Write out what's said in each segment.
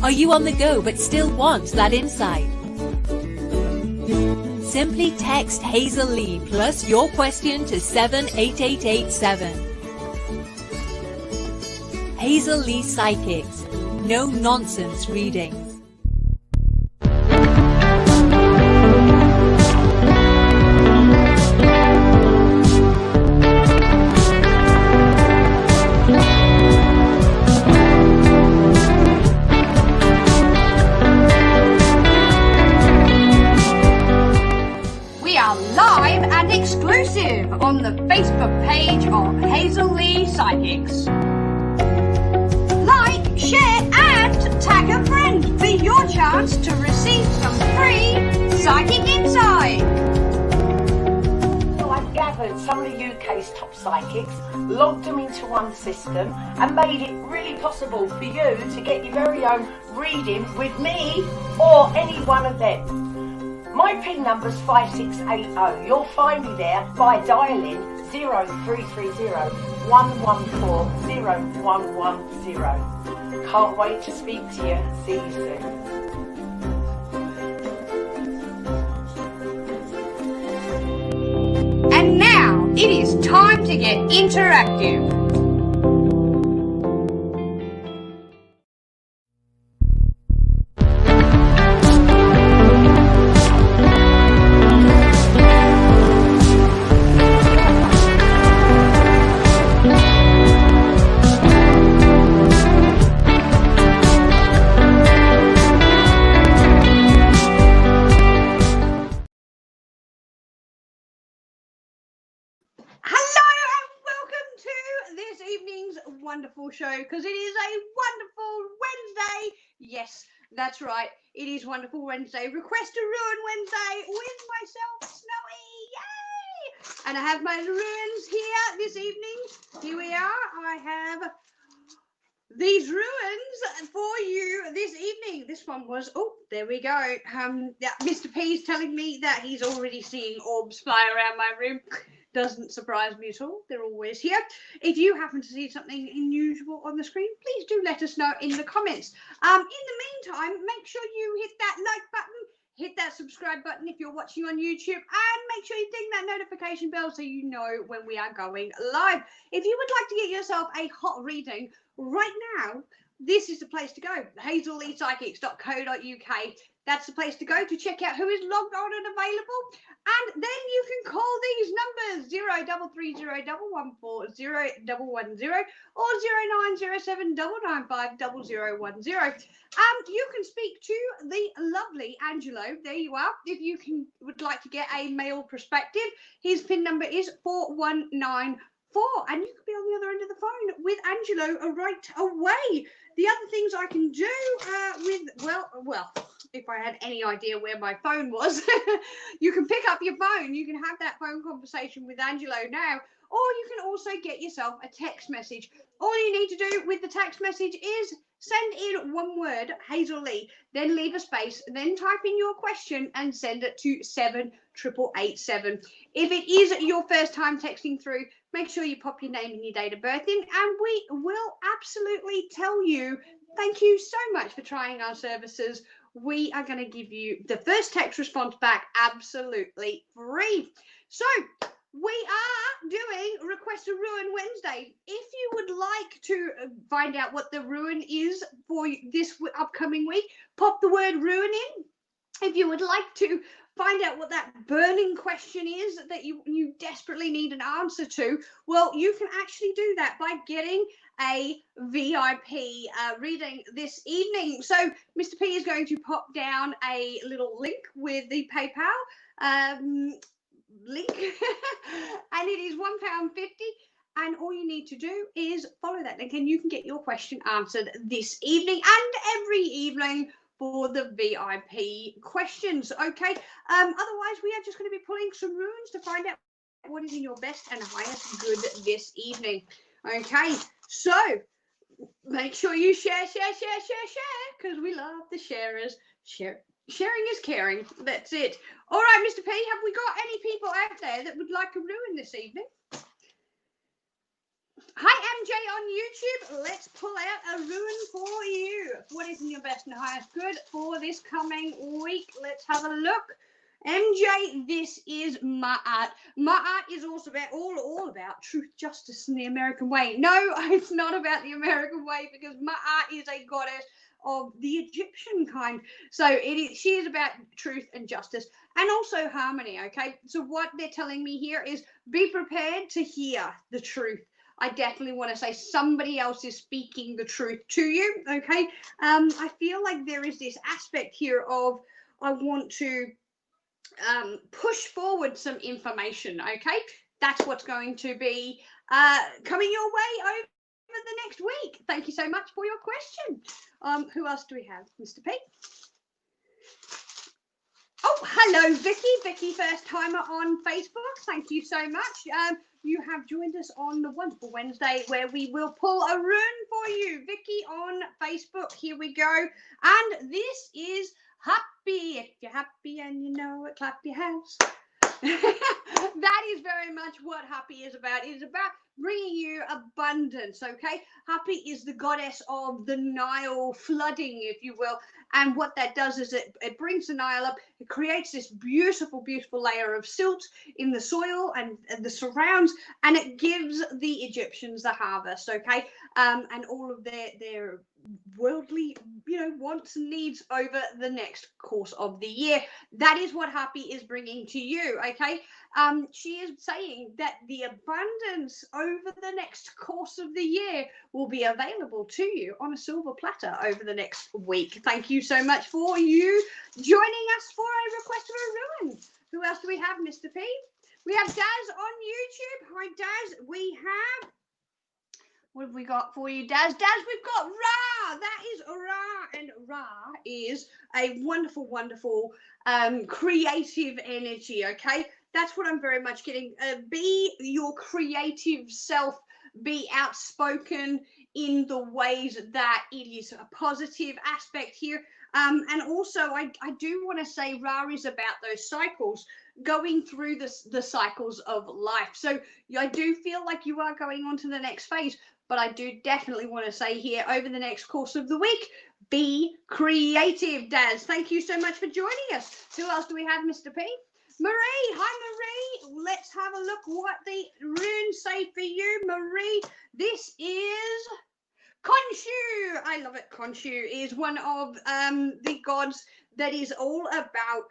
Are you on the go but still want that insight? Simply text Hazel Lee plus your question to 78887. Hazel Lee Psychics. No nonsense readings. On the Facebook page of Hazel Lee Psychics. Like, share and tag a friend for your chance to receive some free psychic insight. So I've gathered some of the UK's top psychics, logged them into one system and made it really possible for you to get your very own reading with me or any one of them. My PIN number's 5680. You'll find me there by dialing 0330 114 0110. Can't wait to speak to you. See you soon. And now it is time to get interactive. Wonderful show, because it is a wonderful Wednesday. Yes, that's right, it is wonderful Wednesday. Request a ruin Wednesday with myself, Snowy. Yay! And I have my ruins here this evening. Here we are. I have these ruins for you this evening. This one was, oh, there we go. Yeah, Mr. P's telling me that he's already seeing orbs fly around my room. Doesn't surprise me at all. They're always here. If you happen to see something unusual on the screen, please do let us know in the comments. In the meantime, make sure you hit that like button, hit that subscribe button if you're watching on YouTube, and make sure you ding that notification bell so you know when we are going live. If you would like to get yourself a hot reading right now, this is the place to go. hazelleepsychics.co.uk. That's the place to go to check out who is logged on and available. And then you can call these numbers 0330 114 010 or 0907 995 0010. You can speak to the lovely Angelo. There you are. If you would like to get a male perspective, his PIN number is 4194, and you could be on the other end of the phone with Angelo right away. The other things I can do well, if I had any idea where my phone was, you can pick up your phone. You can have that phone conversation with Angelo now, or you can also get yourself a text message. All you need to do with the text message is send in one word, Hazel Lee, then leave a space, then type in your question and send it to 78887. If it is your first time texting through, make sure you pop your name and your date of birth in, and we will absolutely tell you thank you so much for trying our services. We are going to give you the first text response back absolutely free. So we are doing Request a Ruin Wednesday. If you would like to find out what the ruin is for this upcoming week, pop the word ruin in. If you would like to find out what that burning question is that you desperately need an answer to, well, you can actually do that by getting a VIP reading this evening. So Mr. P is going to pop down a little link with the PayPal link and it is £1.50, and all you need to do is follow that link and you can get your question answered this evening and every evening for the VIP questions. Okay, otherwise we are just going to be pulling some runes to find out what is in your best and highest good this evening. Okay, so make sure you share, because we love the sharers. Sharing is caring. That's it. All right, Mr. P, have we got any people out there that would like a ruin this evening? Hi, MJ on YouTube. Let's pull out a rune for you. What is in your best and highest good for this coming week? Let's have a look. MJ, this is Ma'at. Ma'at is also about all about truth, justice, and the American way. No, it's not about the American way, because Ma'at is a goddess of the Egyptian kind. So she is about truth and justice and also harmony. Okay, so what they're telling me here is be prepared to hear the truth. I definitely want to say somebody else is speaking the truth to you. Okay, I feel like there is this aspect here of I want to push forward some information. Okay, that's what's going to be coming your way over the next week. Thank you so much for your question. Who else do we have? Mr. P. Oh, hello, Vicky. Vicky, first timer on Facebook. Thank you so much. You have joined us on the wonderful Wednesday where we will pull a rune for you. Vicky on Facebook. Here we go. And this is happy. If you're happy and you know it, clap your hands. That is very much what happy is about. It is about bringing you abundance. Okay, happy is the goddess of the Nile flooding, if you will, and what that does is it brings the Nile up. It creates this beautiful layer of silt in the soil and the surrounds, and it gives the Egyptians the harvest. Okay, and all of their worldly, wants and needs over the next course of the year. That is what happy is bringing to you. Okay, she is saying that the abundance over the next course of the year will be available to you on a silver platter over the next week. Thank you so much for you joining us for a request for a rune. Who else do we have, Mr. P? We have Daz on YouTube. Hi, Daz. We have, what have we got for you, Daz? Daz, we've got Ra. That is Ra, and Ra is a wonderful creative energy. Okay, that's what I'm very much getting. Be your creative self. Be outspoken in the ways that it is a positive aspect here. And also, I do want to say Ra is about those cycles, going through the cycles of life. So I do feel like you are going on to the next phase, but I do definitely want to say here over the next course of the week, be creative, Daz. Thank you so much for joining us. Who else do we have, Mr. P? Marie. Hi, Marie. Let's have a look what the runes say for you, Marie. This is Khonshu. I love it. Khonshu is one of the gods that is all about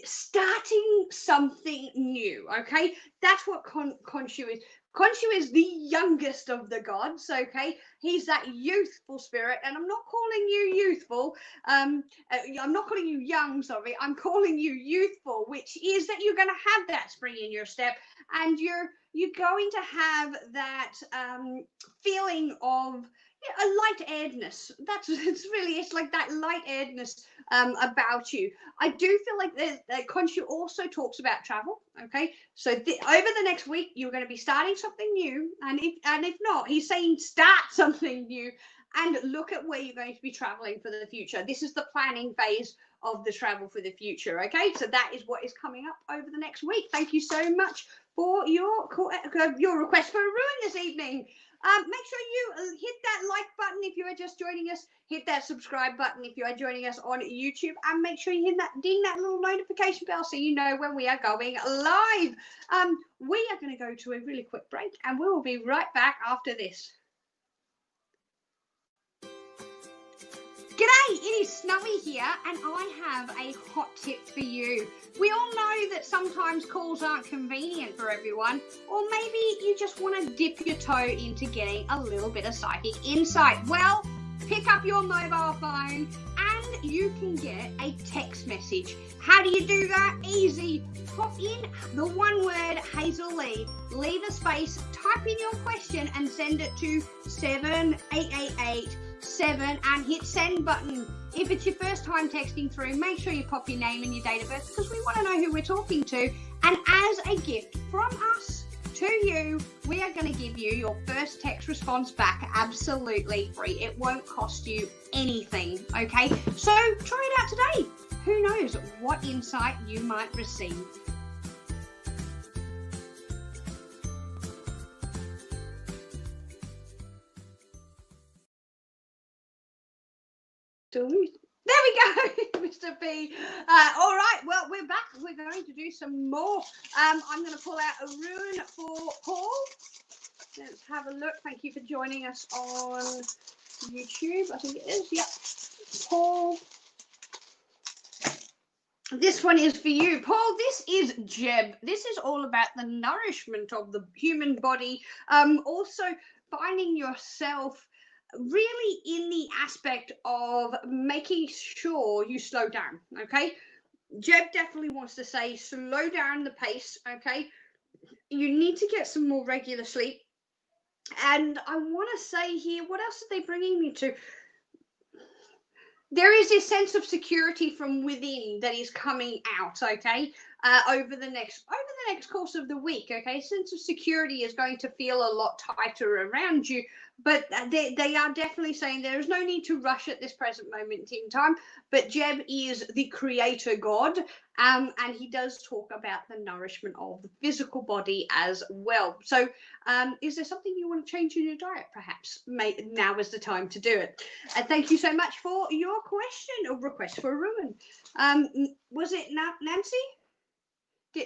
starting something new. Okay, that's what Khonshu is. Khonshu is the youngest of the gods. Okay, he's that youthful spirit, and I'm not calling you youthful. I'm not calling you young. Sorry, I'm calling you youthful, which is that you're going to have that spring in your step, and you're going to have that feeling of a light-airedness. It's like that light-airedness about you. I do feel like that Khonshu also talks about travel. Okay, so over the next week you're going to be starting something new, and if not, he's saying start something new and look at where you're going to be traveling for the future. This is the planning phase of the travel for the future. Okay, so that is what is coming up over the next week. Thank you so much for your request for a rune this evening. Make sure you hit that like button if you are just joining us. Hit that subscribe button if you are joining us on YouTube, and make sure you hit ding that little notification bell so you know when we are going live. We are going to go to a really quick break, and we will be right back after this. G'day, it is Snowy here, and I have a hot tip for you. We all know that sometimes calls aren't convenient for everyone, or maybe you just want to dip your toe into getting a little bit of psychic insight. Well, pick up your mobile phone and you can get a text message. How do you do that? Easy. Pop in the one word Hazel Lee, leave a space, type in your question and send it to 78887 and hit send button. If it's your first time texting through, make sure you pop your name and your date of birth because we want to know who we're talking to. And as a gift from us to you, we are going to give you your first text response back absolutely free. It won't cost you anything, okay? So try it out today. Who knows what insight you might receive. There we go, Mr. P. All right, well, we're back. We're going to do some more. I'm going to pull out a rune for Paul. Let's have a look. Thank you for joining us on YouTube. I think it is. Yep. Paul. This one is for you, Paul. This is Jeb. This is all about the nourishment of the human body. Also finding yourself really in the aspect of making sure you slow down. Okay, Jeb definitely wants to say slow down the pace. Okay, you need to get some more regular sleep. And I want to say here, what else are they bringing me to? There is this sense of security from within that is coming out, okay, over the next course of the week, okay. Sense of security is going to feel a lot tighter around you, but they are definitely saying there is no need to rush at this present moment in time. But Jeb is the creator God, and he does talk about the nourishment of the physical body as well. So is there something you want to change in your diet, perhaps? Now is the time to do it. And thank you so much for your question or request for a rune. Was it Nancy?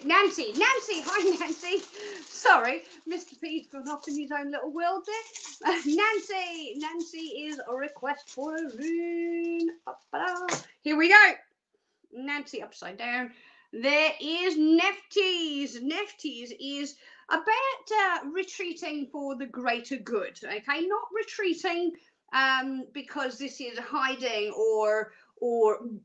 Nancy, hi Nancy. Sorry, Mr. P's gone off in his own little world there. Nancy is a request for a rune. Here we go. Nancy upside down. There is Nephthys. Nephthys is about retreating for the greater good. Okay, not retreating because this is hiding or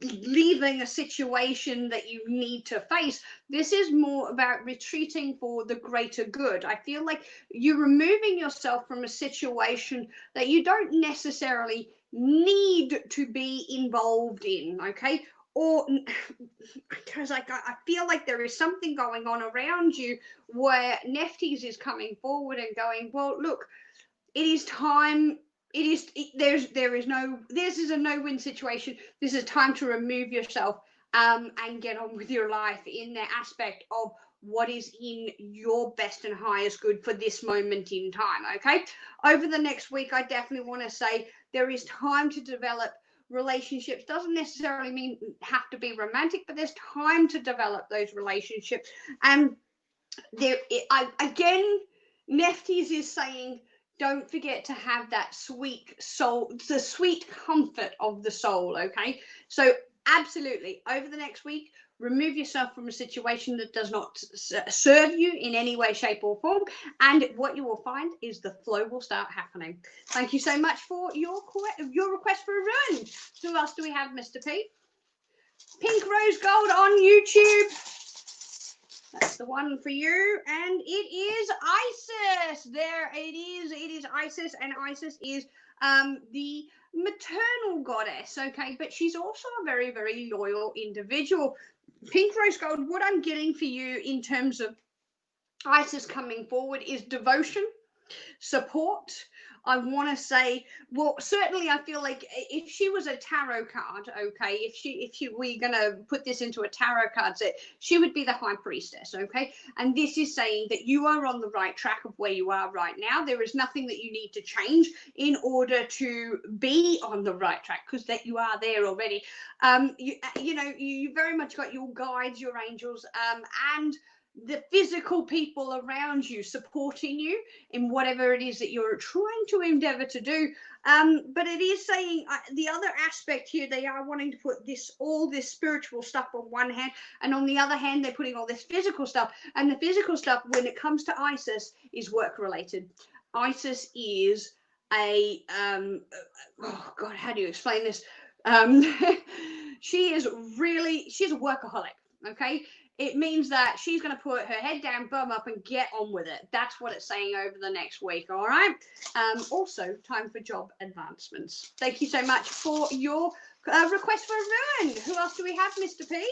leaving a situation that you need to face. This is more about retreating for the greater good. I feel like you're removing yourself from a situation that you don't necessarily need to be involved in, okay? Or because I feel like there is something going on around you where Nephthys is coming forward and going, well, look, it is time. This is a no-win situation. This is time to remove yourself and get on with your life in the aspect of what is in your best and highest good for this moment in time. Okay, over the next week, I definitely want to say there is time to develop relationships. Doesn't necessarily mean have to be romantic, but there's time to develop those relationships. And again, Nephthys is saying, don't forget to have that sweet soul, the sweet comfort of the soul, okay? So absolutely, over the next week, remove yourself from a situation that does not serve you in any way, shape or form. And what you will find is the flow will start happening. Thank you so much for your request for a rune. Who else do we have, Mr. P? Pink Rose Gold on YouTube. That's the one for you. And it is Isis. There it is. It is Isis. And Isis is the maternal goddess. Okay. But she's also a very, very loyal individual. Pink Rose Gold, what I'm getting for you in terms of Isis coming forward is devotion, support. I want to say, well, certainly I feel like if she was a tarot card, okay, if we're going to put this into a tarot card set, she would be the high priestess, okay? And this is saying that you are on the right track of where you are right now. There is nothing that you need to change in order to be on the right track, because that you are there already. You know, you very much got your guides, your angels, and the physical people around you supporting you in whatever it is that you're trying to endeavor to do. But it is saying the other aspect here, they are wanting to put all this spiritual stuff on one hand, and on the other hand, they're putting all this physical stuff. And the physical stuff, when it comes to Isis, is work related. Isis is a, oh God, how do you explain this? She's a workaholic, okay? It means that she's going to put her head down, bum up, and get on with it. That's what it's saying over the next week, all right? Also, time for job advancements. Thank you so much for your request for a rune. Who else do we have, Mr. P?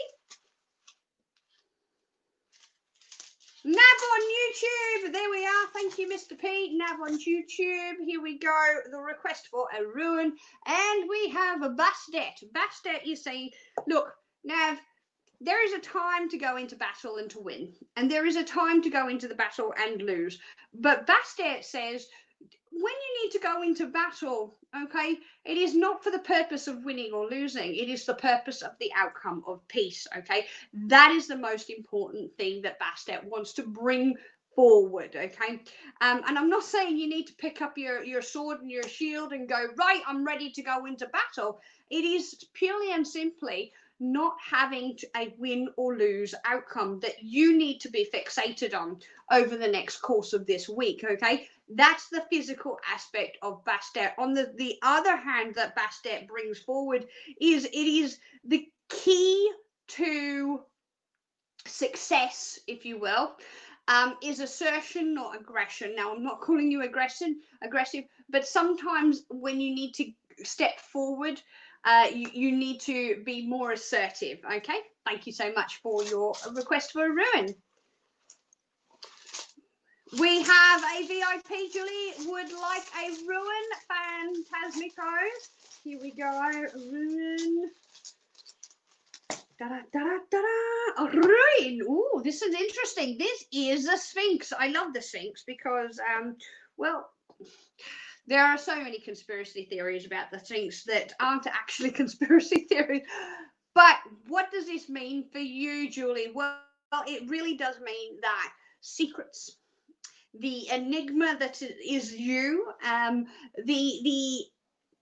Nav on YouTube. There we are. Thank you, Mr. P. Nav on YouTube. Here we go. The request for a rune. And we have a Bastet. Bastet is saying, look, Nav, there is a time to go into battle and to win, and there is a time to go into the battle and lose. But Bastet says, when you need to go into battle, okay, it is not for the purpose of winning or losing. It is the purpose of the outcome of peace, okay? That is the most important thing that Bastet wants to bring forward, okay? And I'm not saying you need to pick up your sword and your shield and go, right, I'm ready to go into battle. It is purely and simply not having a win or lose outcome that you need to be fixated on over the next course of this week, okay? That's the physical aspect of Bastet. On the other hand, that Bastet brings forward is it is the key to success, if you will, is assertion, not aggression. Now, I'm not calling you aggressive, but sometimes when you need to step forward, you need to be more assertive, okay? Thank you so much for your request for a ruin. We have a VIP, Julie would like a ruin, Phantasmicos. Here we go, ruin. A ruin. Ooh, this is interesting. This is a Sphinx. I love the Sphinx because, well, there are so many conspiracy theories about the Sphinx that aren't actually conspiracy theories. But what does this mean for you, Julie? Well, it really does mean that secrets, the enigma that is you, the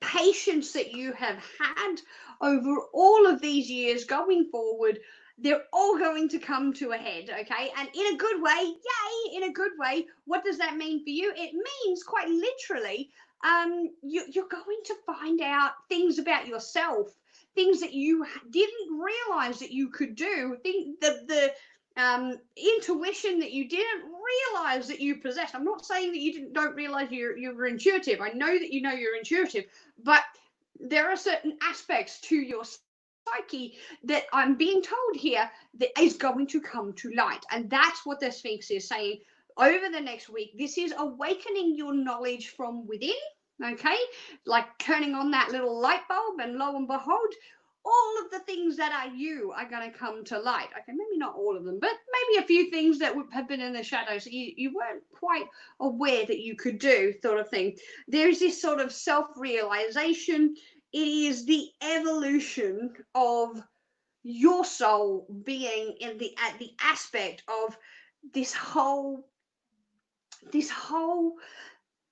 patience that you have had over all of these years going forward, they're all going to come to a head, okay? And in a good way, yay, in a good way. What does that mean for you? It means quite literally, you're going to find out things about yourself, things that you didn't realize that you could do, the intuition that you didn't realize that you possessed. I'm not saying that you don't realize you're intuitive. I know that you know you're intuitive, but there are certain aspects to your psyche that I'm being told here that is going to come to light. And that's what the Sphinx is saying over the next week. This is awakening your knowledge from within, okay? Like turning on that little light bulb, and lo and behold, all of the things that are you are going to come to light. Okay, maybe not all of them, but maybe a few things that would have been in the shadows that you weren't quite aware that you could do, sort of thing. There's this sort of self-realization. It is the evolution of your soul being at the aspect of this whole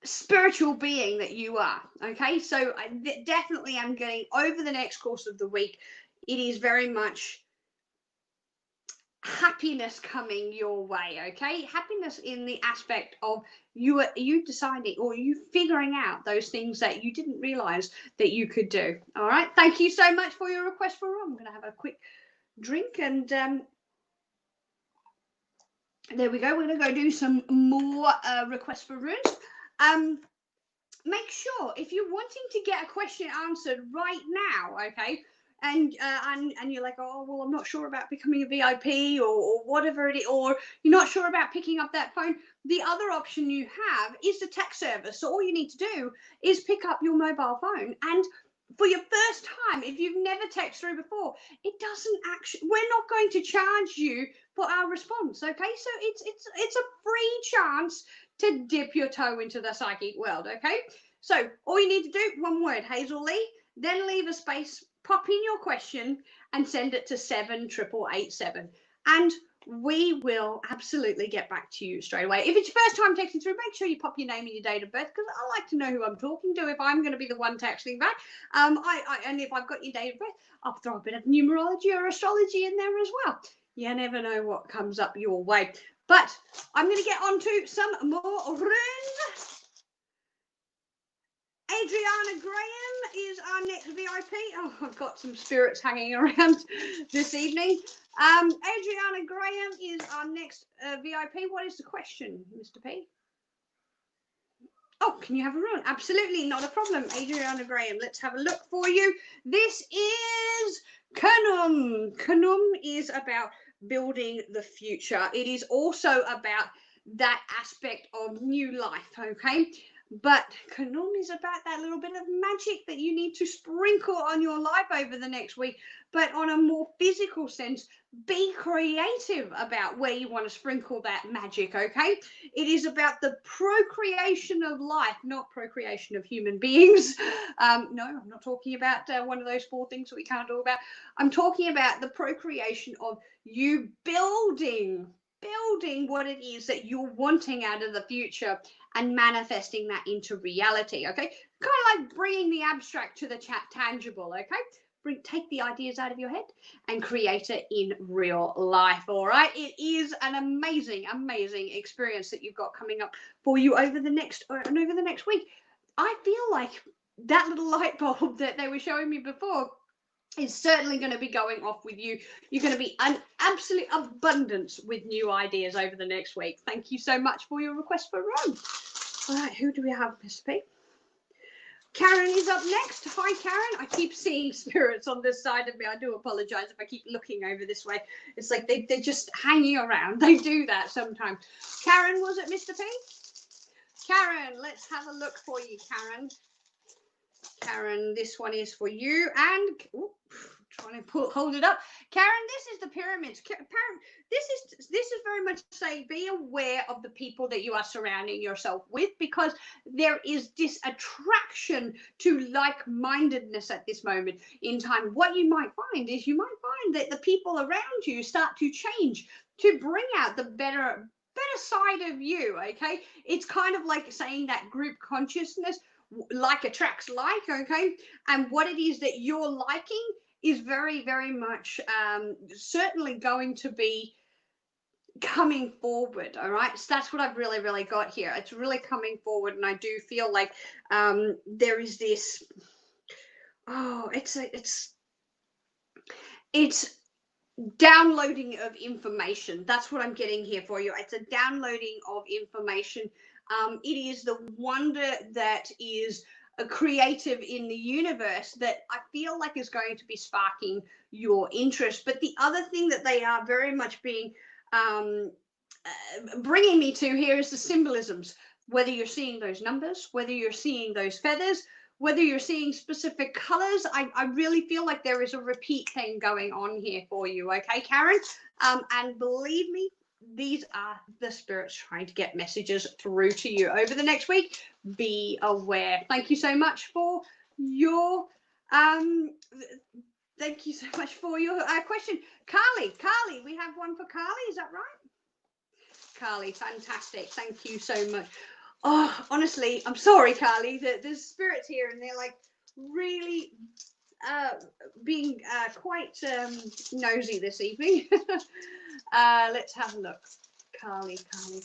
spiritual being that you are, okay? So I definitely am getting over the next course of the week. It is very much happiness coming your way, okay? Happiness in the aspect of you deciding or you figuring out those things that you didn't realize that you could do. All right, thank you so much for your request for I'm going to have a quick drink, and there we go. We're going to go do some more requests for runes. Make sure if you're wanting to get a question answered right now, okay, and you're like, oh well, I'm not sure about becoming a VIP or whatever it is, or you're not sure about picking up that phone, the other option you have is the text service. So all you need to do is pick up your mobile phone, and for your first time, if you've never texted through before, it doesn't actually, we're not going to charge you for our response, okay? So it's a free chance to dip your toe into the psychic world, okay? So all you need to do, one word, Hazel Lee, then leave a space, pop in your question and send it to 78887. And we will absolutely get back to you straight away. If it's your first time texting through, make sure you pop your name and your date of birth, because I like to know who I'm talking to if I'm going to be the one texting back. And if I've got your date of birth, I'll throw a bit of numerology or astrology in there as well. You never know what comes up your way. But I'm going to get on to some more runes. Adrianna Graham is our next VIP. Oh, I've got some spirits hanging around this evening. Adrianna Graham is our next VIP. What is the question, Mr. P? Oh, can you have a run? Absolutely, not a problem. Adrianna Graham, let's have a look for you. This is Kunum. Kunum is about building the future. It is also about that aspect of new life, okay? But Kanum is about that little bit of magic that you need to sprinkle on your life over the next week. But on a more physical sense, be creative about where you want to sprinkle that magic, okay? It is about the procreation of life, not procreation of human beings. No, I'm not talking about one of those 4 things that we can't talk about. I'm talking about the procreation of you building what it is that you're wanting out of the future and manifesting that into reality, okay? Kind of like bringing the abstract to the tangible, okay? Take the ideas out of your head and create it in real life, all right? It is an amazing, amazing experience that you've got coming up for you over the next week. I feel like that little light bulb that they were showing me before is certainly going to be going off with you. You're going to be an absolute abundance with new ideas over the next week. Thank you so much for your request for Ron. All right, who do we have, Miss P? Karen is up next. Hi, Karen. I keep seeing spirits on this side of me. I do apologize if I keep looking over this way. It's like they're just hanging around. They do that sometimes. Karen, was it Mr. P? Karen, let's have a look for you, Karen. Karen, this one is for you. And trying to hold it up. Karen, this is the pyramids. This is very much saying be aware of the people that you are surrounding yourself with, because there is this attraction to like-mindedness at this moment in time. What you might find is that the people around you start to change to bring out the better side of you, okay? It's kind of like saying that group consciousness, like attracts like, okay? And what it is that you're liking is very, very much certainly going to be coming forward, all right? So that's what I've really, really got here. It's really coming forward, and I do feel like there is this, it's downloading of information. That's what I'm getting here for you. It's a downloading of information. It is the wonder that is a creative in the universe that I feel like is going to be sparking your interest. But the other thing that they are very much being bringing me to here is the symbolisms. Whether you're seeing those numbers, whether you're seeing those feathers, whether you're seeing specific colors, I really feel like there is a repeat thing going on here for you, okay, Karen? And believe me, these are the spirits trying to get messages through to you over the next week. Be aware. Thank you so much for your question. Carly, we have one for Carly, is that right? Carly, fantastic. Thank you so much. Oh, honestly, I'm sorry, Carly, that there's spirits here and they're like really being quite nosy this evening. Let's have a look. Carly. I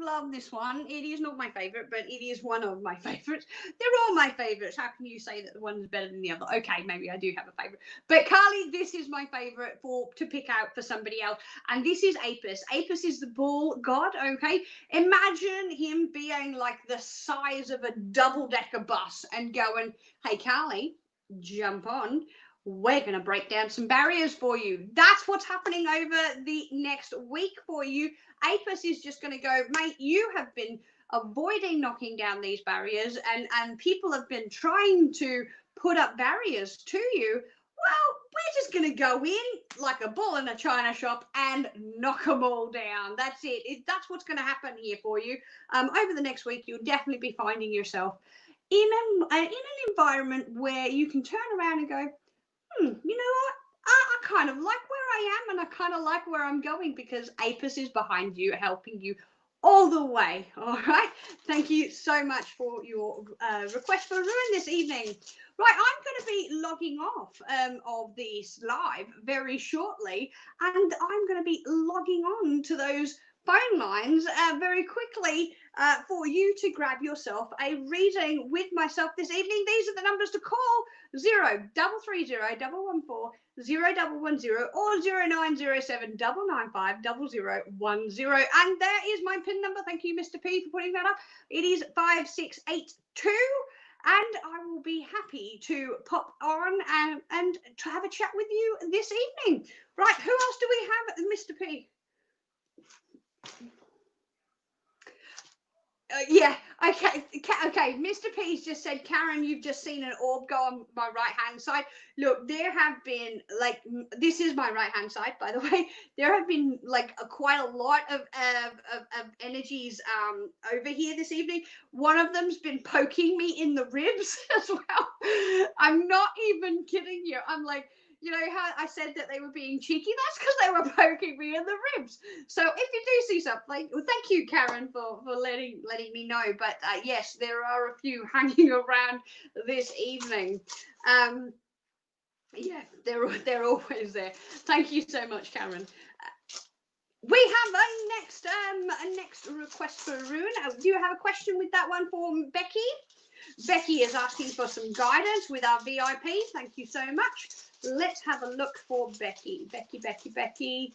love this one. It is not my favorite, but it is one of my favorites. They're all my favorites. How can you say that the one's better than the other? Okay, maybe I do have a favorite. But Carly, this is my favorite to pick out for somebody else. And this is Apis. Apis is the bull god, okay? Imagine him being like the size of a double-decker bus and going, hey, Carly, jump on. We're going to break down some barriers for you. That's what's happening over the next week for you. Apis is just going to go, mate, you have been avoiding knocking down these barriers and people have been trying to put up barriers to you. Well, we're just going to go in like a bull in a china shop and knock them all down. That's it. That's what's going to happen here for you. Over the next week, you'll definitely be finding yourself in an environment where you can turn around and go, you know what? I kind of like where I am and I kind of like where I'm going, because Apis is behind you, helping you all the way. All right. Thank you so much for your request for Ruin this evening. Right. I'm going to be logging off of this live very shortly, and I'm going to be logging on to those phone lines very quickly for you to grab yourself a reading with myself this evening. These are the numbers to call: 0330 114 0110 or 0907 995 0010. And there is my PIN number. Thank you, Mr. P, for putting that up. It is 5682. And I will be happy to pop on and to have a chat with you this evening. Right, who else do we have, Mr. P? Yeah, okay, okay. Mr. P's just said, Karen, you've just seen an orb go on my right-hand side. Look, there have been, like, this is my right-hand side, by the way. There have been, like, quite a lot of energies over here this evening. One of them's been poking me in the ribs as well. I'm not even kidding you. I'm like, you know how I said that they were being cheeky? That's because they were poking me in the ribs. So if you do see something, well, thank you, Karen, for letting me know. But yes, there are a few hanging around this evening. Yeah, they're always there. Thank you so much, Karen. We have a next request for a rune. Do you have a question with that one for Becky? Becky is asking for some guidance with our VIP. Thank you so much. Let's have a look for Becky. Becky.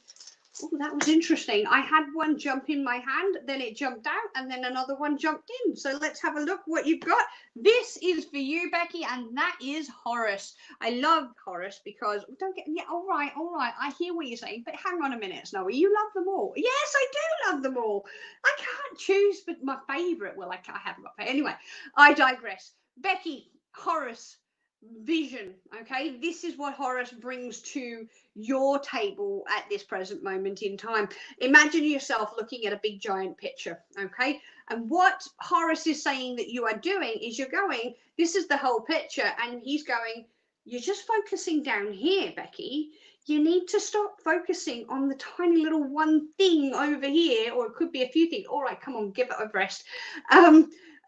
Oh, that was interesting. I had one jump in my hand, then it jumped out, and then another one jumped in. So let's have a look what you've got. This is for you, Becky, and that is Horus. I love Horus because, don't get, yeah, all right. I hear what you're saying, but hang on a minute, Snowy. You love them all. Yes, I do love them all. I can't choose but my favourite. Well, I haven't got, anyway, I digress. Becky, Horus, vision. Okay, this is what Horus brings to your table at this present moment in time. Imagine yourself looking at a big giant picture. Okay, and what Horus is saying that you are doing is you're going, this is the whole picture, and he's going, you're just focusing down here, Becky. You need to stop focusing on the tiny little one thing over here, or it could be a few things. All right, come on, give it a rest.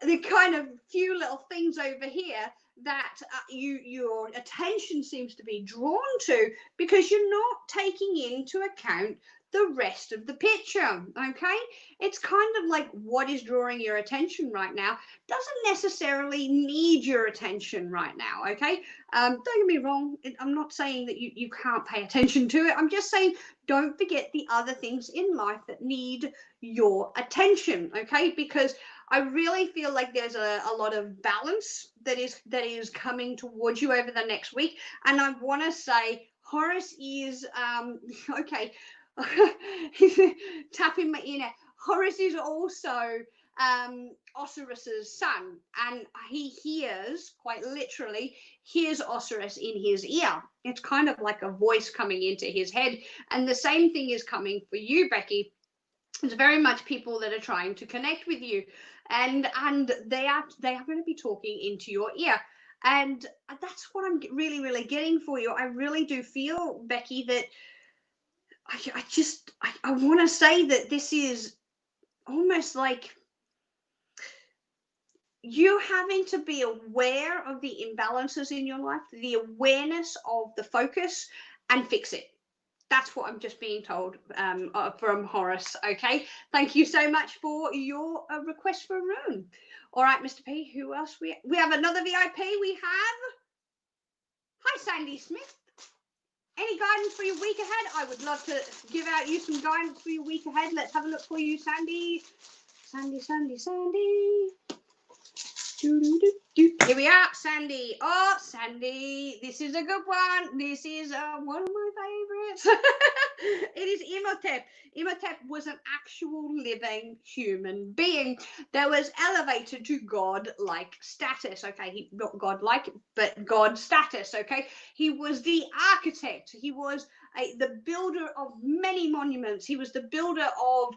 The kind of few little things over here that your attention seems to be drawn to, because you're not taking into account the rest of the picture. Okay, it's kind of like what is drawing your attention right now doesn't necessarily need your attention right now. Okay, don't get me wrong, I'm not saying that you can't pay attention to it. I'm just saying don't forget the other things in life that need your attention. Okay, because I really feel like there's a lot of balance that is coming towards you over the next week. And I want to say Horus is, okay, tapping my ear. Horus is also Osiris's son, and he hears, quite literally, hears Osiris in his ear. It's kind of like a voice coming into his head. And the same thing is coming for you, Becky. It's very much people that are trying to connect with you, and they are going to be talking into your ear, and that's what I'm really getting for you. I really do feel, Becky, that I want to say that this is almost like you having to be aware of the imbalances in your life, the awareness of the focus, and fix it. That's what I'm just being told from Horus. Okay, thank you so much for your request for a rune. All right, Mr. P, who else? We have another VIP. We have, hi, Sandee Smith. Any guidance for your week ahead? I would love to give out you some guidance for your week ahead. Let's have a look for you, Sandee. Sandee. Here we are, Sandee. Oh, Sandee, this is a good one. This is one of my favorites. It is Imhotep. Imhotep was an actual living human being that was elevated to god-like status. Okay, he not god-like, but god status. Okay, he was the architect. He was the builder of many monuments. He was the builder of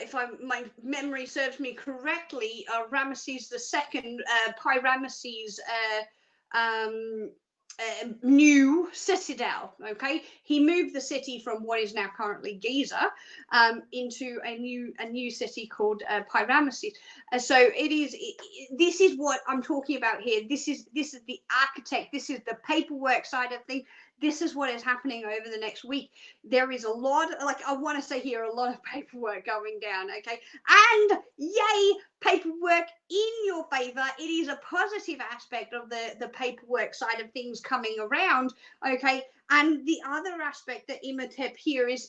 if my memory serves me correctly, Ramesses II, Pi-Ramesses' new citadel. Okay, he moved the city from what is now currently Giza into a new city called Pi-Ramesses. So it is. This is what I'm talking about here. This is the architect. This is the paperwork side of things. This is what is happening over the next week. There is a lot, like I want to say here, a lot of paperwork going down, okay? And yay, paperwork in your favor. It is a positive aspect of the paperwork side of things coming around, okay? And the other aspect that Imhotep here is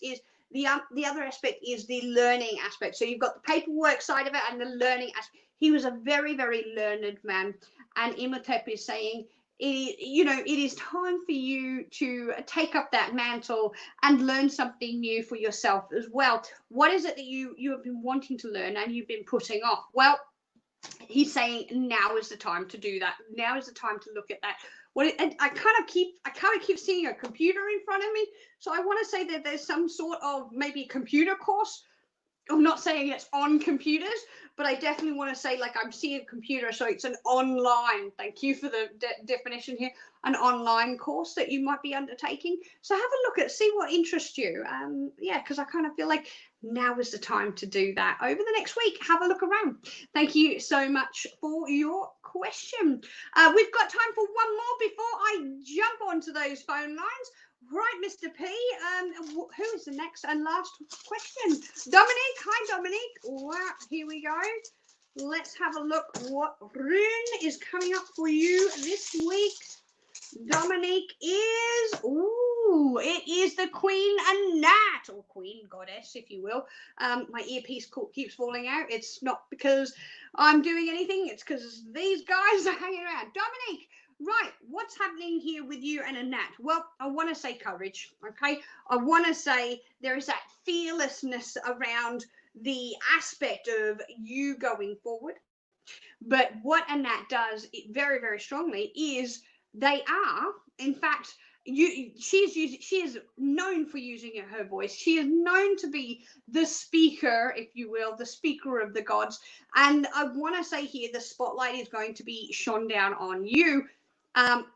the other aspect is the learning aspect. So you've got the paperwork side of it and the learning aspect. He was a very, very learned man. And Imhotep is saying, it is time for you to take up that mantle and learn something new for yourself as well. What is it that you have been wanting to learn and you've been putting off? Well, he's saying now is the time to do that. Now is the time to look at that. I kind of keep seeing a computer in front of me, so I want to say that there's some sort of maybe computer course. I'm not saying it's on computers, but I definitely want to say, like, I'm seeing a computer, so it's an online, thank you for the definition here, an online course that you might be undertaking. So have a look at, see what interests you. Yeah, because I kind of feel like now is the time to do that. Over the next week, have a look around. Thank you so much for your question. We've got time for one more before I jump onto those phone lines. Right, Mr. P, who is the next and last question? Dominique, hi Dominique. Wow, here we go. Let's have a look what rune is coming up for you this week. Dominique is, it is the Queen Annat, or Queen Goddess, if you will. My earpiece keeps falling out. It's not because I'm doing anything, it's because these guys are hanging around. Dominique, right, what's happening here with you and Annat? Well, I want to say courage, okay? I want to say there is that fearlessness around the aspect of you going forward. But what Annat does very, very strongly is they are, in fact, she is known for using her voice. She is known to be the speaker, if you will, the speaker of the gods. And I want to say here, the spotlight is going to be shone down on you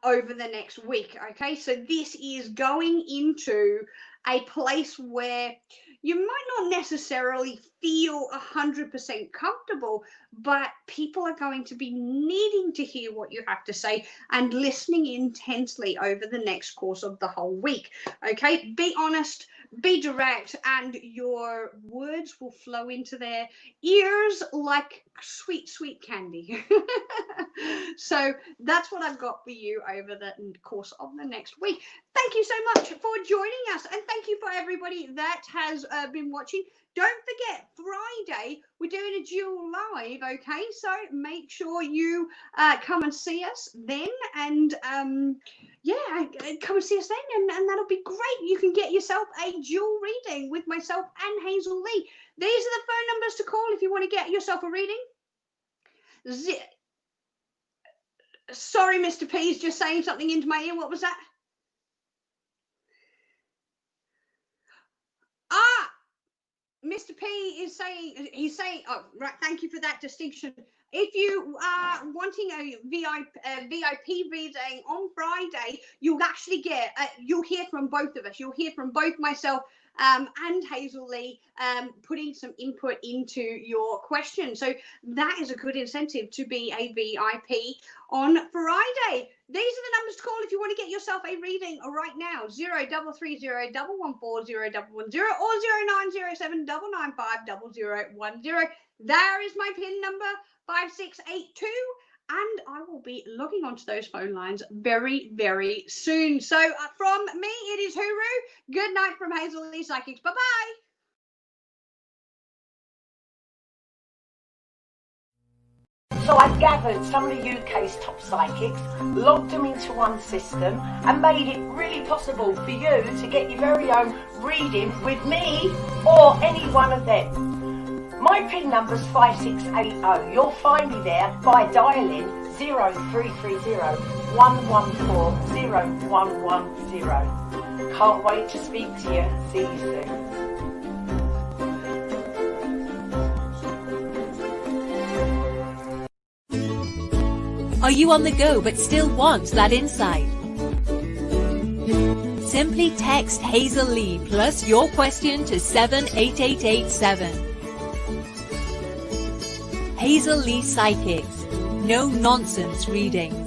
over the next week. Okay, so this is going into a place where you might not necessarily feel 100% comfortable, but people are going to be needing to hear what you have to say and listening intensely over the next course of the whole week. Okay, be honest, be direct, and your words will flow into their ears like sweet, sweet candy. So that's what I've got for you over the course of the next week. Thank you so much for joining us, and thank you for everybody that has been watching. Don't forget, Friday, we're doing a dual live, okay? So make sure you come and see us then, and yeah, come and see us then, and that'll be great. You can get yourself a dual reading with myself and Hazel Lee. These are the phone numbers to call if you want to get yourself a reading. Sorry, Mr. P is just saying something into my ear. What was that? Mr. P is saying, oh, right, thank you for that distinction. If you are wanting a VIP reading on Friday, you'll actually get, you'll hear from both of us. You'll hear from both myself and Hazel Lee putting some input into your question. So that is a good incentive to be a VIP on Friday. These are the numbers to call if you want to get yourself a reading right now. 0330 114 010 or 0907 995 0010. There is my PIN number, 5682. And I will be logging onto those phone lines very, very soon. So from me, it is Huru. Good night from Hazel Lee Psychics. Bye-bye. So I gathered some of the UK's top psychics, logged them into one system, and made it really possible for you to get your very own reading with me or any one of them. My PIN number's 5680. You'll find me there by dialing 0330 114 0110. Can't wait to speak to you. See you soon. Are you on the go but still want that insight? Simply text Hazel Lee plus your question to 78887. Hazel Lee Psychics. No nonsense readings.